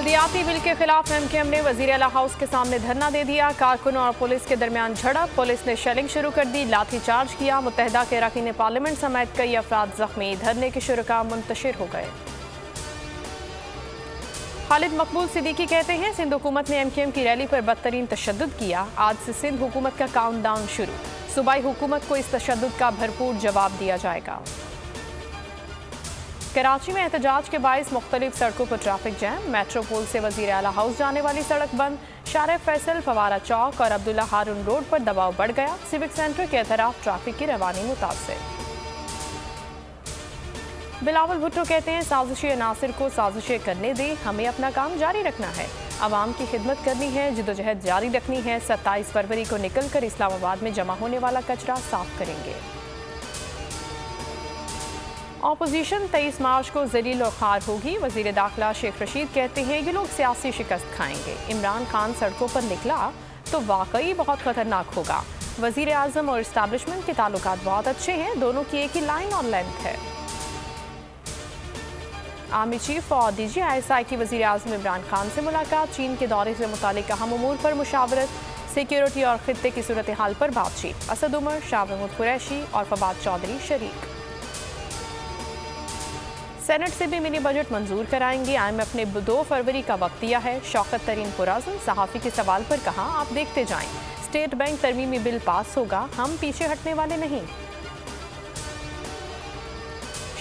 बल्दियाती bill के खिलाफ MQM ने वजीर आला हाउस के सामने धरना दे दिया। कारकुनों और पुलिस के दरमियान झड़प, पुलिस ने शेलिंग शुरू कर दी, लाठीचार्ज किया। मुत्तहिदा के अरकान पार्लियामेंट समेत कई अफराद जख्मी, धरने के शुरका मुंतशिर हो गए। खालिद मकबूल सिद्दीकी कहते हैं सिंध हुकूमत ने एमकेएम की रैली पर बदतरीन तशद्दुद किया। आज से सिंध हुकूमत का काउंटडाउन शुरू, सूबाई हुकूमत को इस तशद्दुद का भरपूर जवाब दिया जाएगा। कराची में एहतजाज के बाइस मुख्तलिफ सड़कों पर ट्रैफिक जैम, मेट्रोपोल से वजीर आला हाउस जाने वाली सड़क बंद, शारे फैसल, फवारा चौक और अब्दुल्ला हारून रोड पर दबाव बढ़ गया। सिविक सेंटर के अतराफ ट्रैफिक की रवानी मुतासर। बिलावल भुट्टो कहते हैं साजिशी अनासिर को साजिशें करने दें, हमें अपना काम जारी रखना है, आवाम की खिदमत करनी है, जिदोजहद जारी रखनी है। 27 फरवरी को निकल कर इस्लामाबाद में जमा होने वाला कचरा साफ करेंगे। ऑपोजिशन 23 मार्च को जलील और खार होगी, वजीर दाखिला शेख रशीद कहते हैं ये लोग सियासी शिकस्त खाएंगे। इमरान खान सड़कों पर निकला तो वाकई बहुत खतरनाक होगा। वजीर आजम और इस्टेब्लिशमेंट के ताल्लुकात बहुत अच्छे हैं, दोनों की एक ही लाइन और लेंथ है। आर्मी चीफ और DGISI की वजीर आजम इमरान खान से मुलाकात, चीन के दौरे से मुतालिक अहम उमूर पर मुशावरत, सिक्योरिटी और खित्ते की सूरत हाल पर बातचीत। असद उमर, शाह महमूद कुरैशी और फवाद चौधरी शरीक। सेनेट से भी मिनी बजट मंजूर कराएंगे। IMF ने 2 फरवरी का वक्त दिया है। शौकत तरीन पुराज़म सहाफ़ी के सवाल पर कहा आप देखते जाएं, स्टेट बैंक तरमीमी बिल पास होगा, हम पीछे हटने वाले नहीं।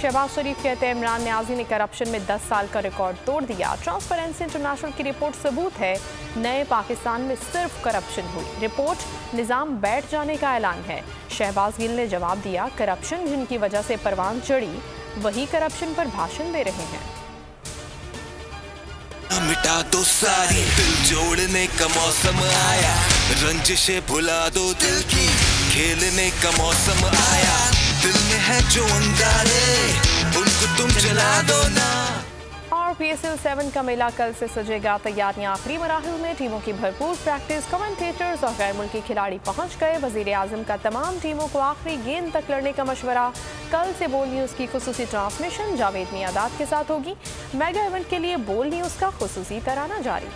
शहबाज शरीफ कहते हैं इमरान न्याजी ने करप्शन में 10 साल का रिकॉर्ड तोड़ दिया। ट्रांसपेरेंसी इंटरनेशनल की रिपोर्ट सबूत है नए पाकिस्तान में सिर्फ करप्शन हुई। रिपोर्ट निज़ाम बैठ जाने का ऐलान है। शहबाज गिल ने जवाब दिया करप्शन जिनकी वजह से परवान चढ़ी वही करप्शन पर भाषण दे रहे हैं। मिटा दो सारी दिल जोड़ने का मौसम आया, रंजिशें भुला दो दिल की, खेलने का मौसम आया। दिल में है जो अंगारे उनको तुम जला दो ना। और PSL 7 का मेला कल से सजेगा। तैयारियां आखिरी मराहिल में, टीमों की भरपूर प्रैक्टिस, कमेंटेटर्स और गैर मुल्की खिलाड़ी पहुंच गए। वजीर आजम का तमाम टीमों को आखिरी गेंद तक लड़ने का मशवरा। कल से बोल न्यूज़ की खुसूसी ट्रांसमिशन जावेद मियादाद के साथ होगी। मेगा इवेंट के लिए बोल न्यूज़ का खुसूसी तराना जारी।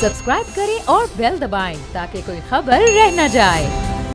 सब्सक्राइब करें और बेल दबाएं ताकि कोई खबर रह न जाए।